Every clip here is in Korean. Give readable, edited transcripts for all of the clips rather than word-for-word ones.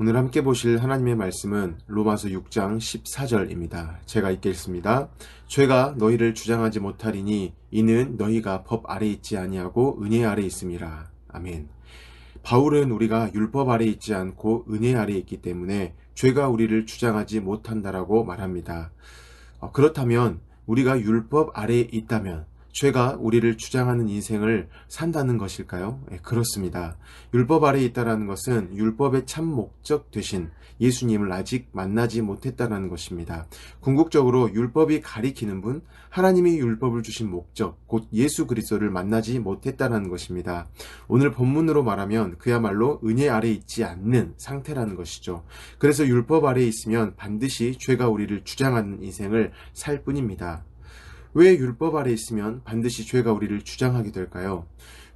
오늘 함께 보실 하나님의 말씀은 로마서 6장 14절입니다. 제가 읽겠습니다. 죄가 너희를 주장하지 못하리니 이는 너희가 법 아래 있지 아니하고 은혜 아래 있음이라. 아멘. 바울은 우리가 율법 아래 있지 않고 은혜 아래 있기 때문에 죄가 우리를 주장하지 못한다라고 말합니다. 그렇다면 우리가 율법 아래에 있다면 죄가 우리를 주장하는 인생을 산다는 것일까요? 그렇습니다. 율법 아래에 있다는 것은 율법의 참 목적 되신 예수님을 아직 만나지 못했다는 것입니다. 궁극적으로 율법이 가리키는 분, 하나님이 율법을 주신 목적, 곧 예수 그리스도를 만나지 못했다는 것입니다. 오늘 본문으로 말하면 그야말로 은혜 아래에 있지 않는 상태라는 것이죠. 그래서 율법 아래에 있으면 반드시 죄가 우리를 주장하는 인생을 살 뿐입니다. 왜 율법 아래 있으면 반드시 죄가 우리를 주장하게 될까요?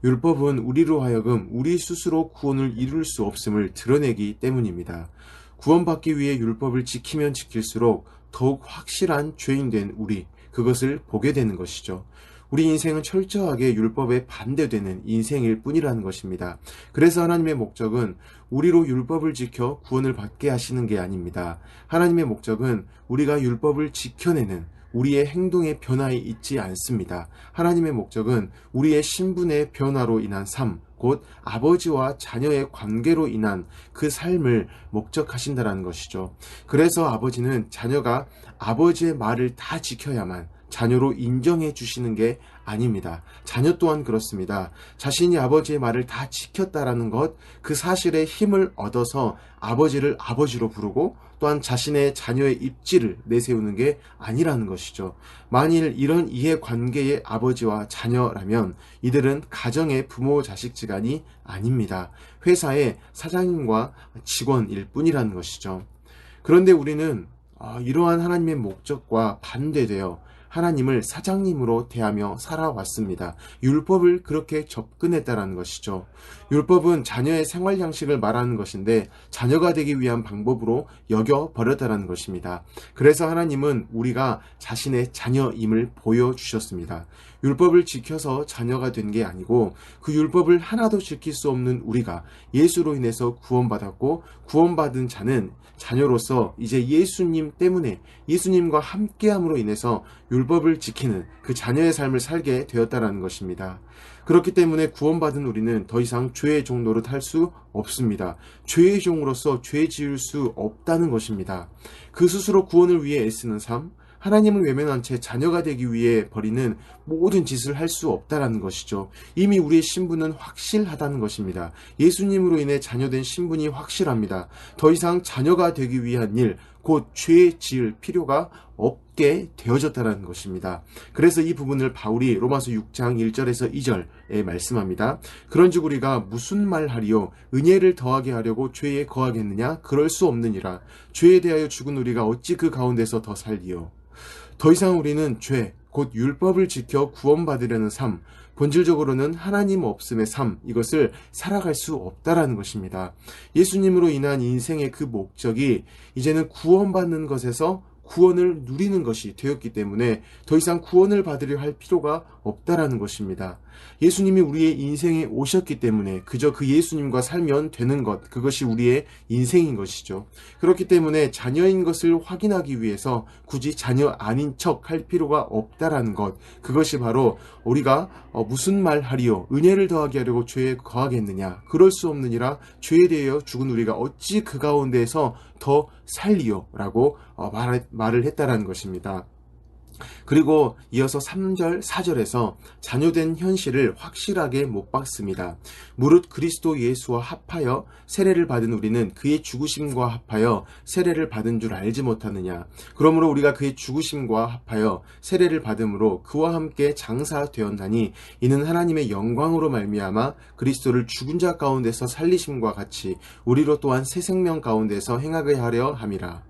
율법은 우리로 하여금 우리 스스로 구원을 이룰 수 없음을 드러내기 때문입니다. 구원받기 위해 율법을 지키면 지킬수록 더욱 확실한 죄인 된 우리, 그것을 보게 되는 것이죠. 우리 인생은 철저하게 율법에 반대되는 인생일 뿐이라는 것입니다. 그래서 하나님의 목적은 우리로 율법을 지켜 구원을 받게 하시는 게 아닙니다. 하나님의 목적은 우리가 율법을 지켜내는 우리의 행동의 변화에 있지 않습니다. 하나님의 목적은 우리의 신분의 변화로 인한 삶, 곧 아버지와 자녀의 관계로 인한 그 삶을 목적하신다는 것이죠. 그래서 아버지는 자녀가 아버지의 말을 다 지켜야만 자녀로 인정해 주시는 게 아닙니다. 자녀 또한 그렇습니다. 자신이 아버지의 말을 다 지켰다라는 것, 그 사실에 힘을 얻어서 아버지를 아버지로 부르고 또한 자신의 자녀의 입지를 내세우는 게 아니라는 것이죠. 만일 이런 이해관계의 아버지와 자녀라면 이들은 가정의 부모 자식지간이 아닙니다. 회사의 사장님과 직원일 뿐이라는 것이죠. 그런데 우리는 이러한 하나님의 목적과 반대되어 하나님을 사장님으로 대하며 살아왔습니다. 율법을 그렇게 접근했다라는 것이죠. 율법은 자녀의 생활 양식을 말하는 것인데 자녀가 되기 위한 방법으로 여겨버렸다라는 것입니다. 그래서 하나님은 우리가 자신의 자녀임을 보여주셨습니다. 율법을 지켜서 자녀가 된 게 아니고 그 율법을 하나도 지킬 수 없는 우리가 예수로 인해서 구원받았고 구원받은 자는 자녀로서 이제 예수님 때문에 예수님과 함께함으로 인해서 율법을 지키는 그 자녀의 삶을 살게 되었다라는 것입니다. 그렇기 때문에 구원받은 우리는 더 이상 죄의 종 노릇할 수 없습니다. 죄의 종으로서 죄 지을 수 없다는 것입니다. 그 스스로 구원을 위해 애쓰는 삶, 하나님을 외면한 채 자녀가 되기 위해 벌이는 모든 짓을 할 수 없다라는 것이죠. 이미 우리의 신분은 확실하다는 것입니다. 예수님으로 인해 자녀된 신분이 확실합니다. 더 이상 자녀가 되기 위한 일, 곧 죄 지을 필요가 없게 되어졌다는 것입니다. 그래서 이 부분을 바울이 로마서 6장 1절에서 2절에 말씀합니다. 그런즉 우리가 무슨 말하리요? 은혜를 더하게 하려고 죄에 거하겠느냐? 그럴 수 없느니라. 죄에 대하여 죽은 우리가 어찌 그 가운데서 더 살리요? 더 이상 우리는 죄, 곧 율법을 지켜 구원받으려는 삶, 본질적으로는 하나님 없음의 삶, 이것을 살아갈 수 없다라는 것입니다. 예수님으로 인한 인생의 그 목적이 이제는 구원받는 것에서 구원을 누리는 것이 되었기 때문에 더 이상 구원을 받으려 할 필요가 없다라는 것입니다. 예수님이 우리의 인생에 오셨기 때문에 그저 그 예수님과 살면 되는 것, 그것이 우리의 인생인 것이죠. 그렇기 때문에 자녀인 것을 확인하기 위해서 굳이 자녀 아닌 척 할 필요가 없다라는 것, 그것이 바로 우리가 무슨 말 하리요? 은혜를 더하게 하려고 죄에 거하겠느냐? 그럴 수 없느니라. 죄에 대하여 죽은 우리가 어찌 그 가운데에서 더 살리요? 라고 말을 했다라는 것입니다. 그리고 이어서 3절, 4절에서 자녀된 현실을 확실하게 못 박습니다. 무릇 그리스도 예수와 합하여 세례를 받은 우리는 그의 죽으심과 합하여 세례를 받은 줄 알지 못하느냐. 그러므로 우리가 그의 죽으심과 합하여 세례를 받음으로 그와 함께 장사되었나니 이는 하나님의 영광으로 말미암아 그리스도를 죽은 자 가운데서 살리심과 같이 우리로 또한 새 생명 가운데서 행하게 하려 함이라.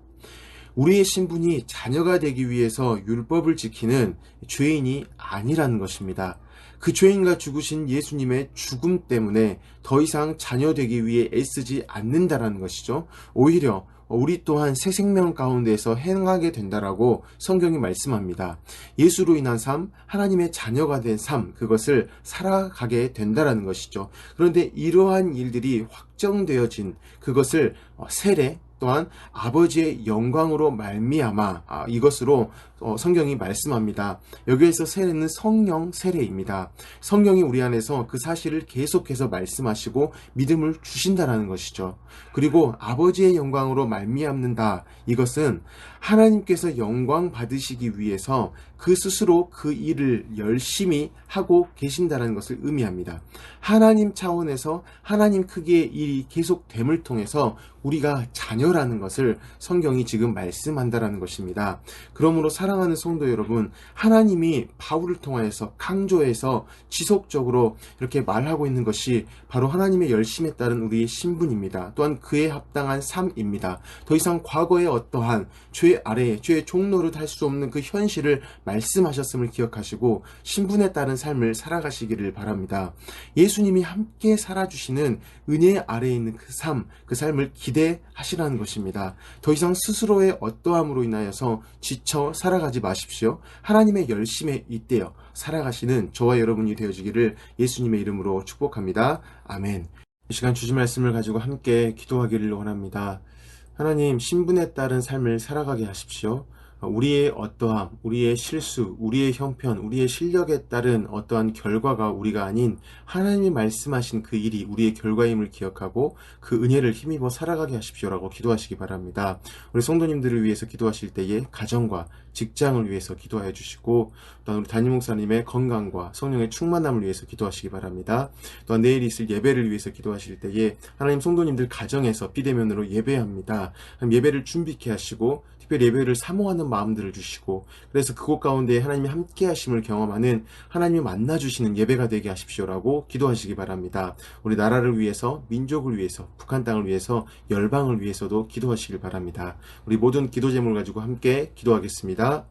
우리의 신분이 자녀가 되기 위해서 율법을 지키는 죄인이 아니라는 것입니다. 그 죄인과 죽으신 예수님의 죽음 때문에 더 이상 자녀 되기 위해 애쓰지 않는다라는 것이죠. 오히려 우리 또한 새 생명 가운데서 행하게 된다라고 성경이 말씀합니다. 예수로 인한 삶, 하나님의 자녀가 된 삶, 그것을 살아가게 된다라는 것이죠. 그런데 이러한 일들이 확정되어진 그것을 세례 또한 아버지의 영광으로 말미암아 이것으로 성경이 말씀합니다. 여기에서 세례는 성령 세례입니다. 성령이 우리 안에서 그 사실을 계속해서 말씀하시고 믿음을 주신다라는 것이죠. 그리고 아버지의 영광으로 말미암는다. 이것은 하나님께서 영광 받으시기 위해서 그 스스로 그 일을 열심히 하고 계신다는 것을 의미합니다. 하나님 차원에서 하나님 크기의 일이 계속됨을 통해서 우리가 자녀라는 것을 성경이 지금 말씀한다라는 것입니다. 그러므로 사랑하는 성도 여러분, 하나님이 바울을 통하여서 강조해서 지속적으로 이렇게 말하고 있는 것이 바로 하나님의 열심에 따른 우리의 신분입니다. 또한 그에 합당한 삶입니다. 더 이상 과거의 어떠한 죄 아래에 죄의 종노릇 할 수 없는 그 현실을 말씀하셨음을 기억하시고 신분에 따른 삶을 살아가시기를 바랍니다. 예수님이 함께 살아주시는 은혜 아래에 있는 그 삶을 기대하시라는 것입니다. 더 이상 스스로의 어떠함으로 인하여서 지쳐 살아가지 마십시오. 하나님의 열심에 잇대어 살아가시는 저와 여러분이 되어지기를 예수님의 이름으로 축복합니다. 아멘. 이 시간 주신 말씀을 가지고 함께 기도하기를 원합니다. 하나님, 신분에 따른 삶을 살아가게 하십시오. 우리의 어떠함, 우리의 실수, 우리의 형편, 우리의 실력에 따른 어떠한 결과가 우리가 아닌 하나님이 말씀하신 그 일이 우리의 결과임을 기억하고 그 은혜를 힘입어 살아가게 하십시오라고 기도하시기 바랍니다. 우리 성도님들을 위해서 기도하실 때에 가정과 직장을 위해서 기도하여 주시고, 또한 우리 담임 목사님의 건강과 성령의 충만함을 위해서 기도하시기 바랍니다. 또한 내일 있을 예배를 위해서 기도하실 때에 하나님, 성도님들 가정에서 비대면으로 예배합니다. 예배를 준비케 하시고 특별히 예배를 사모하는 마음들을 주시고, 그래서 그곳 가운데 하나님이 함께 하심을 경험하는, 하나님이 만나주시는 예배가 되게 하십시오라고 기도하시기 바랍니다. 우리 나라를 위해서, 민족을 위해서, 북한 땅을 위해서, 열방을 위해서도 기도하시길 바랍니다. 우리 모든 기도 제목을 가지고 함께 기도하겠습니다.